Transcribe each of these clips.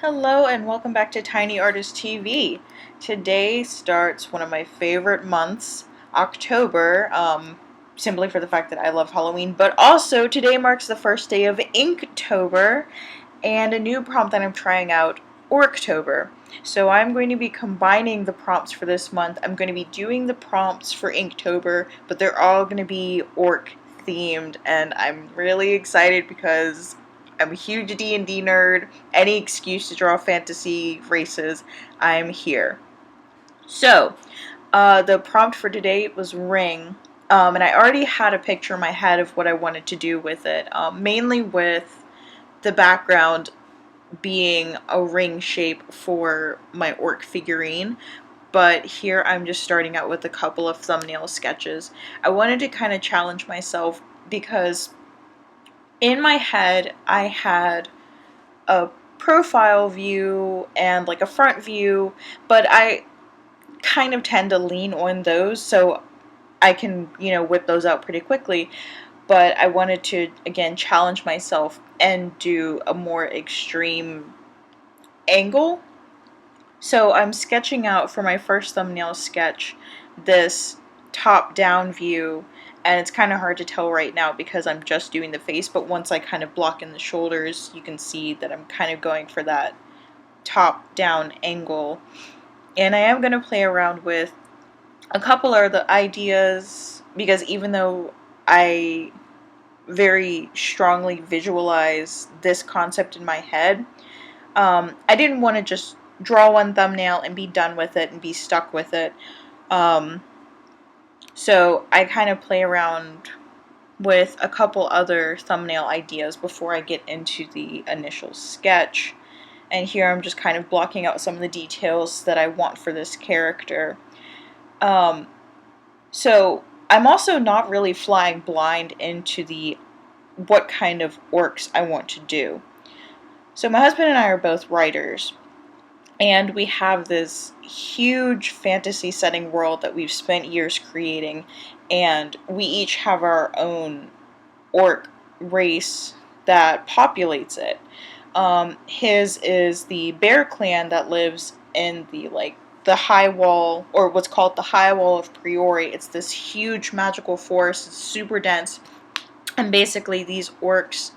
Hello and welcome back to Tiny Artist TV. Today starts one of my favorite months, October, simply for the fact that I love Halloween, but also today marks the first day of Inktober and a new prompt that I'm trying out, Orctober. So I'm going to be combining the prompts for this month. I'm going to be doing the prompts for Inktober, but they're all going to be orc themed, and I'm really excited because I'm a huge D&D nerd. Any excuse to draw fantasy races, I'm here. So, the prompt for today was ring, and I already had a picture in my head of what I wanted to do with it, mainly with the background being a ring shape for my orc figurine. But here I'm just starting out with a couple of thumbnail sketches. I wanted to kind of challenge myself because in my head I had a profile view and like a front view, but I kind of tend to lean on those so I can, whip those out pretty quickly. But I wanted to, again, challenge myself and do a more extreme angle. So I'm sketching out for my first thumbnail sketch this top-down view, and it's kind of hard to tell right now because I'm just doing the face, but once I kind of block in the shoulders, you can see that I'm kind of going for that top-down angle. And I am going to play around with a couple of the ideas because even though I very strongly visualize this concept in my head, I didn't want to just draw one thumbnail and be done with it and be stuck with it. So I kind of play around with a couple other thumbnail ideas before I get into the initial sketch. And here I'm just kind of blocking out some of the details that I want for this character. So I'm also not really flying blind into the what kind of orcs I want to do. So my husband and I are both writers, and we have this huge fantasy setting world that we've spent years creating, and we each have our own orc race that populates it. His is the bear clan that lives in the high wall, or what's called the high wall of Priori. It's this huge magical forest. It's super dense, and basically these orcs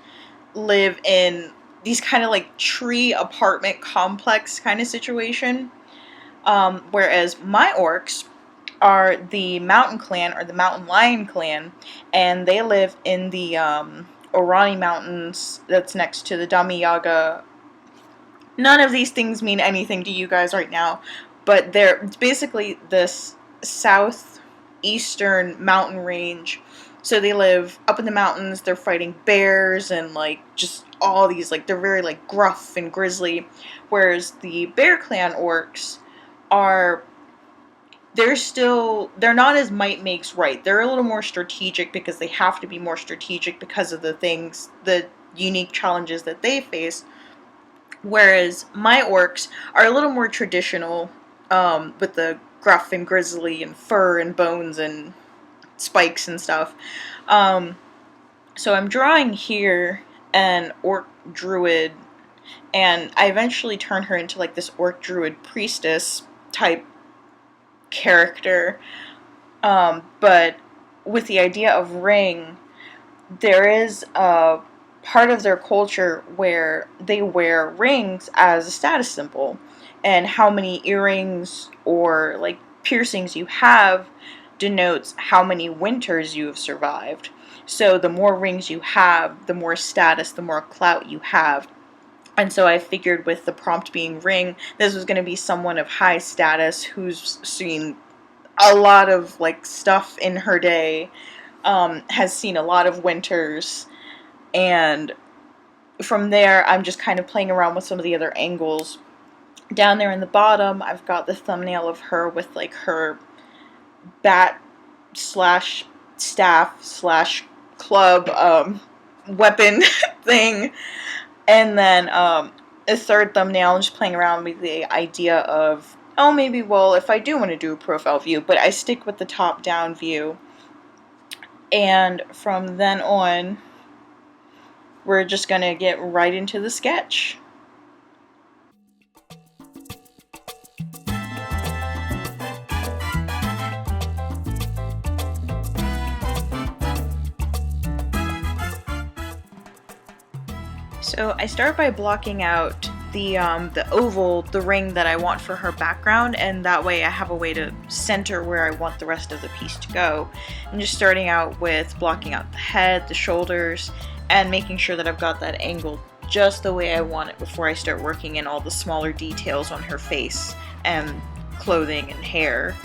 live in these kind of like tree apartment complex kind of situation. Whereas my orcs are the mountain clan, or the mountain lion clan, and they live in the Orani Mountains that's next to the Damiyaga. None of these things mean anything to you guys right now, but they're basically this southeastern mountain range. So they live up in the mountains, they're fighting bears and like just all these, like, they're very like gruff and grisly, whereas the Bear Clan orcs are, they're not as might makes right. They're a little more strategic because they have to be more strategic because of the unique challenges that they face. Whereas my orcs are a little more traditional, with the gruff and grizzly and fur and bones and spikes and stuff. So I'm drawing here an orc druid, and I eventually turn her into like this orc druid priestess type character. But with the idea of ring, there is a part of their culture where they wear rings as a status symbol, and how many earrings or like piercings you have denotes how many winters you have survived. So the more rings you have, the more status, the more clout you have. And so I figured with the prompt being ring, this was going to be someone of high status who's seen a lot of like stuff in her day, has seen a lot of winters, and from there I'm just kind of playing around with some of the other angles. Down there in the bottom, I've got the thumbnail of her with like her bat slash staff slash club weapon thing. And then a third thumbnail, I'm just playing around with the idea of, oh, maybe, well, if I do want to do a profile view, but I stick with the top-down view. And from then on, we're just going to get right into the sketch. So I start by blocking out the oval, the ring that I want for her background, and that way I have a way to center where I want the rest of the piece to go. I'm just starting out with blocking out the head, the shoulders, and making sure that I've got that angle just the way I want it before I start working in all the smaller details on her face and clothing and hair.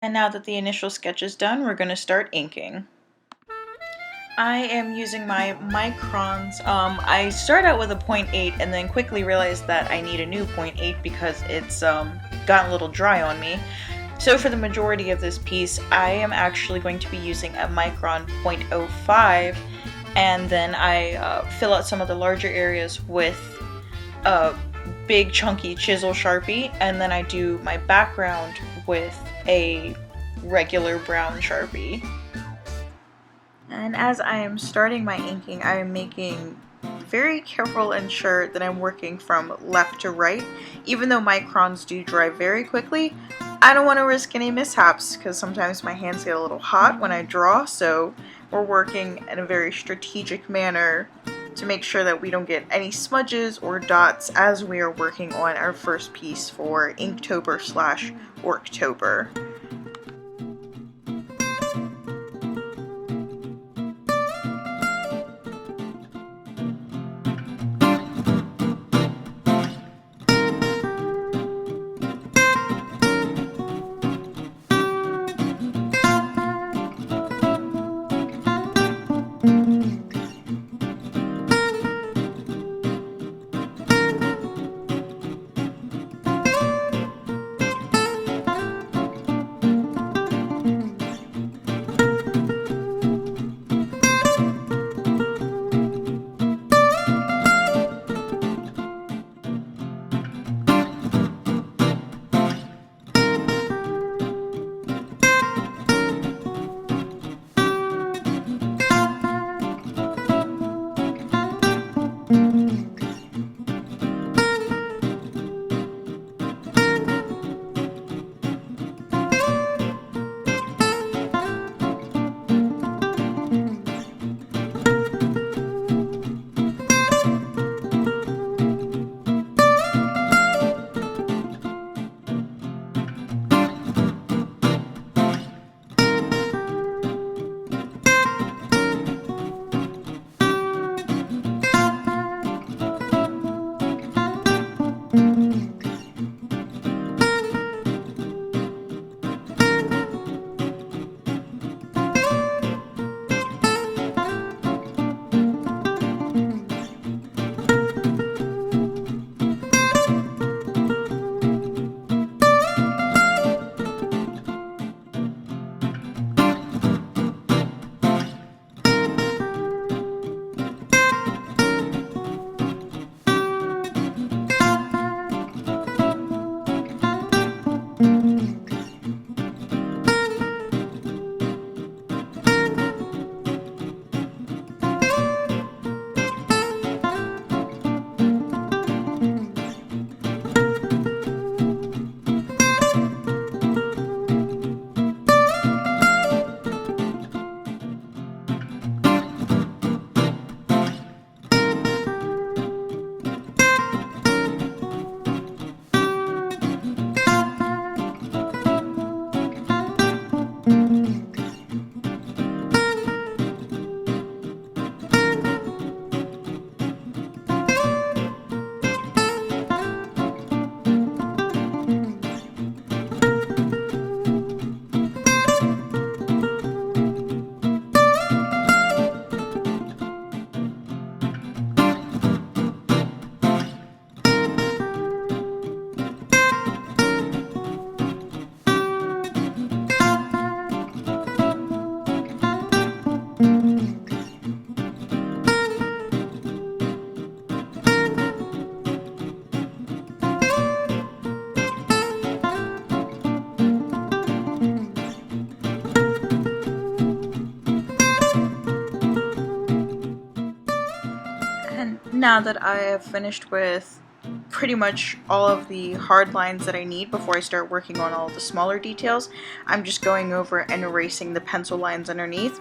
And now that the initial sketch is done, we're going to start inking. I am using my microns. I start out with a 0.8 and then quickly realized that I need a new 0.8 because it's gotten a little dry on me. So for the majority of this piece, I am actually going to be using a micron 0.05, and then I fill out some of the larger areas with a big chunky chisel Sharpie, and then I do my background with a regular brown Sharpie. And as I am starting my inking, I am making very careful and ensure that I'm working from left to right. Even though my crayons do dry very quickly, I don't want to risk any mishaps because sometimes my hands get a little hot when I draw, so we're working in a very strategic manner to make sure that we don't get any smudges or dots as we are working on our first piece for Inktober/Orctober. And now that I have finished with pretty much all of the hard lines that I need before I start working on all the smaller details, I'm just going over and erasing the pencil lines underneath.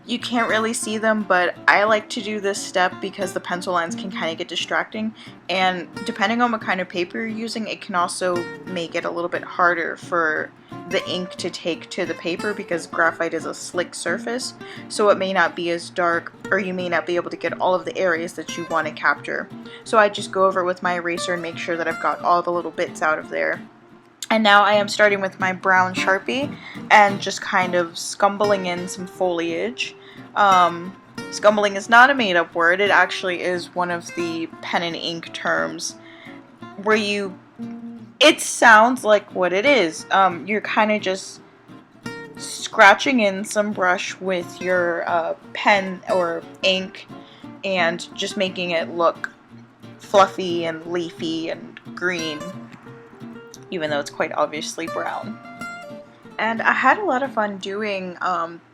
You can't really see them, but I like to do this step because the pencil lines can kind of get distracting, and depending on what kind of paper you're using, it can also make it a little bit harder for the ink to take to the paper because graphite is a slick surface, so it may not be as dark, or you may not be able to get all of the areas that you want to capture. So I just go over it with my eraser and make sure that I've got all the little bits out of there. And now I am starting with my brown Sharpie and just kind of scumbling in some foliage. Scumbling is not a made-up word, it actually is one of the pen and ink terms where it sounds like what it is. You're kind of just scratching in some brush with your pen or ink and just making it look fluffy and leafy and green, even though it's quite obviously brown. And I had a lot of fun doing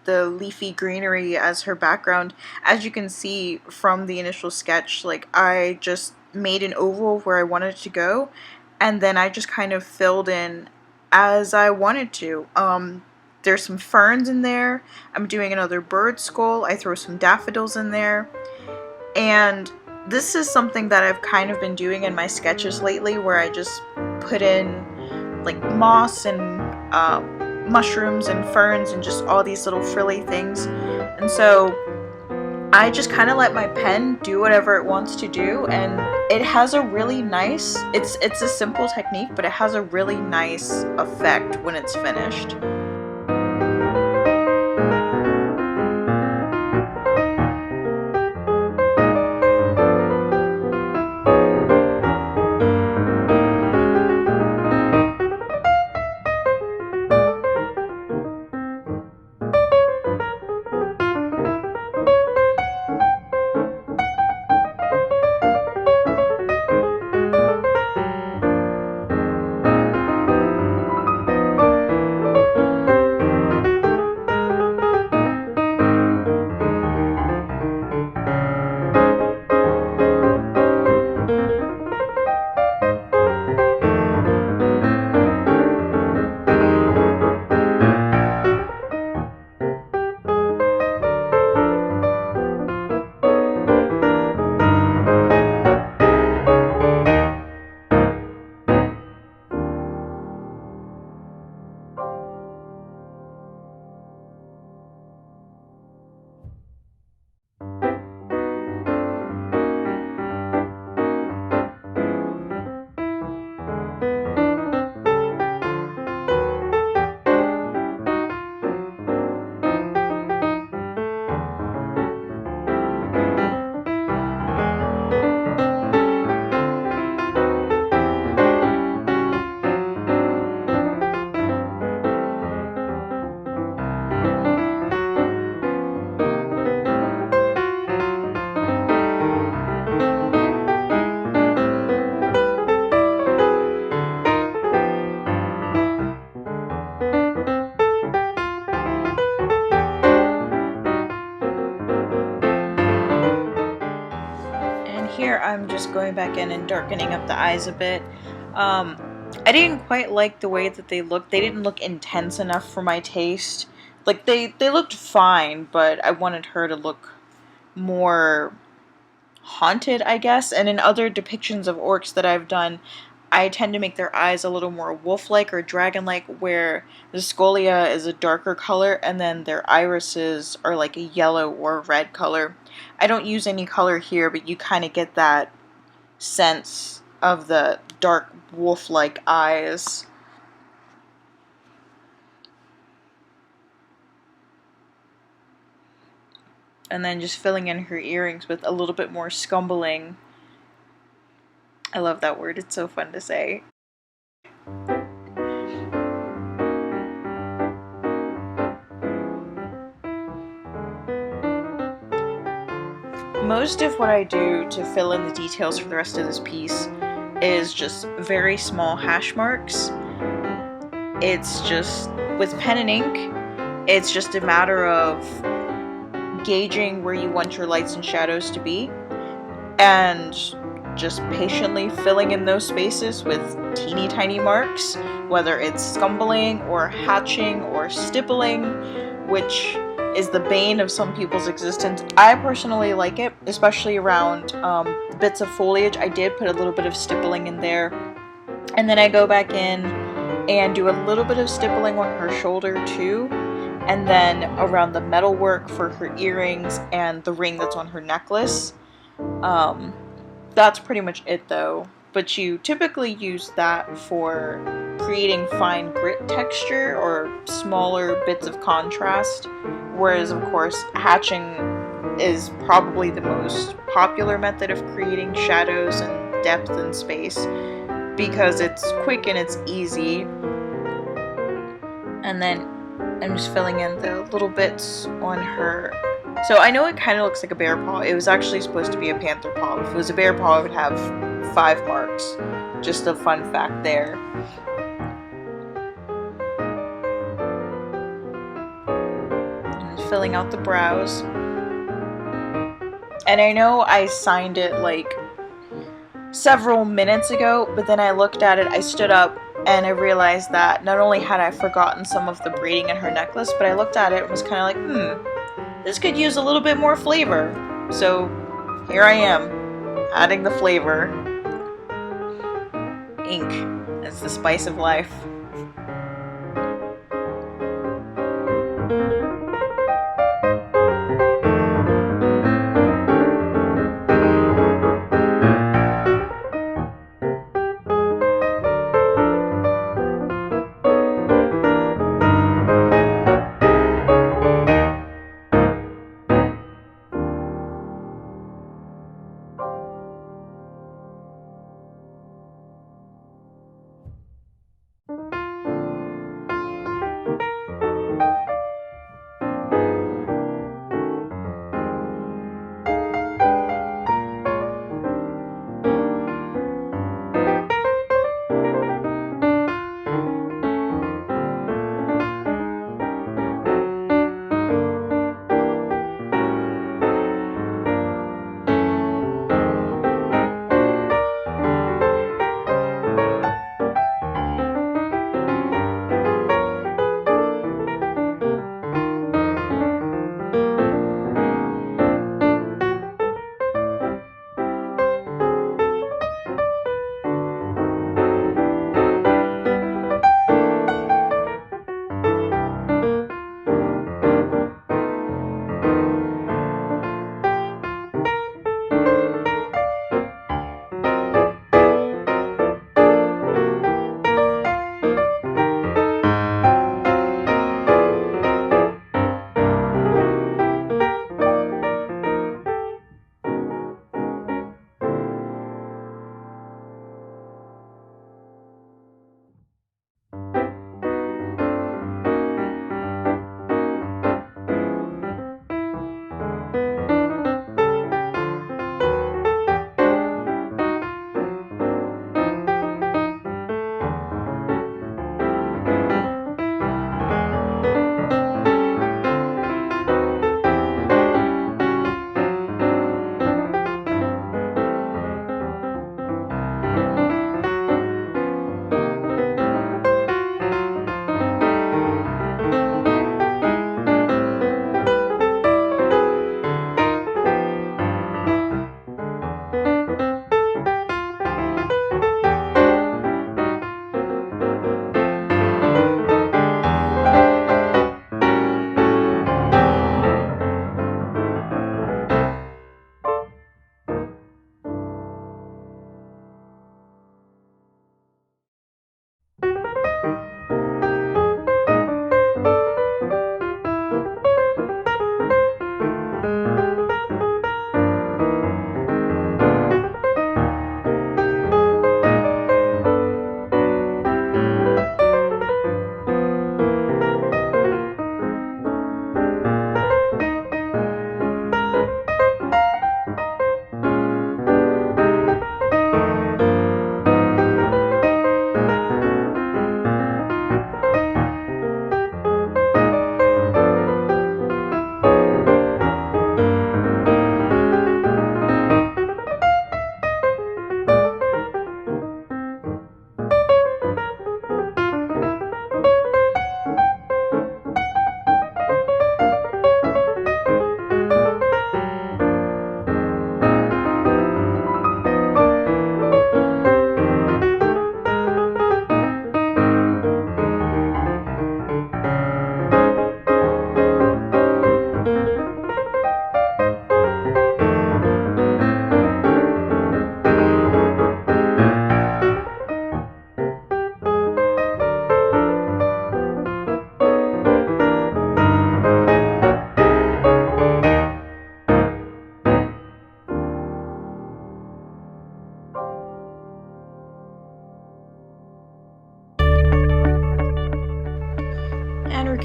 the leafy greenery as her background. As you can see from the initial sketch, like I just made an oval where I wanted it to go, and then I just kind of filled in as I wanted to. There's some ferns in there. I'm doing another bird skull. I throw some daffodils in there. And this is something that I've kind of been doing in my sketches lately, where I just put in like moss and mushrooms and ferns and just all these little frilly things. And so I just kind of let my pen do whatever it wants to do, and it has a really nice, it's a simple technique, but it has a really nice effect when it's finished. Here I'm just going back in and darkening up the eyes a bit. I didn't quite like the way that they looked. They didn't look intense enough for my taste. Like they looked fine, but I wanted her to look more haunted, I guess. And in other depictions of orcs that I've done, I tend to make their eyes a little more wolf-like or dragon-like, where the scolia is a darker color and then their irises are like a yellow or red color. I don't use any color here, but you kind of get that sense of the dark wolf-like eyes. And then just filling in her earrings with a little bit more scumbling. I love that word, it's so fun to say. Most of what I do to fill in the details for the rest of this piece is just very small hash marks. It's just, with pen and ink, it's just a matter of gauging where you want your lights and shadows to be, and just patiently filling in those spaces with teeny tiny marks, whether it's scumbling or hatching or stippling, which is the bane of some people's existence. I personally like it, especially around bits of foliage. I did put a little bit of stippling in there, and then I go back in and do a little bit of stippling on her shoulder too, and then around the metalwork for her earrings and the ring that's on her necklace. That's pretty much it though, but you typically use that for creating fine grit texture or smaller bits of contrast, whereas of course hatching is probably the most popular method of creating shadows and depth and space because it's quick and it's easy. And then I'm just filling in the little bits on her. So I know it kind of looks like a bear paw. It was actually supposed to be a panther paw. If it was a bear paw, it would have 5 marks. Just a fun fact there. filling out the brows. And I know I signed it like several minutes ago, but then I looked at it, I stood up, and I realized that not only had I forgotten some of the braiding in her necklace, but I looked at it and was kind of like, this could use a little bit more flavor. So here I am, adding the flavor. Ink, that's the spice of life.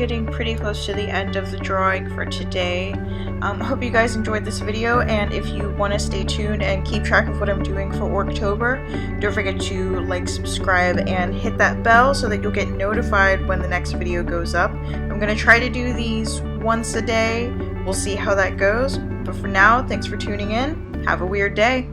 getting pretty close to the end of the drawing for today. I hope you guys enjoyed this video, and if you want to stay tuned and keep track of what I'm doing for Orctober, don't forget to like, subscribe, and hit that bell so that you'll get notified when the next video goes up. I'm going to try to do these once a day. We'll see how that goes. But for now, thanks for tuning in. Have a weird day.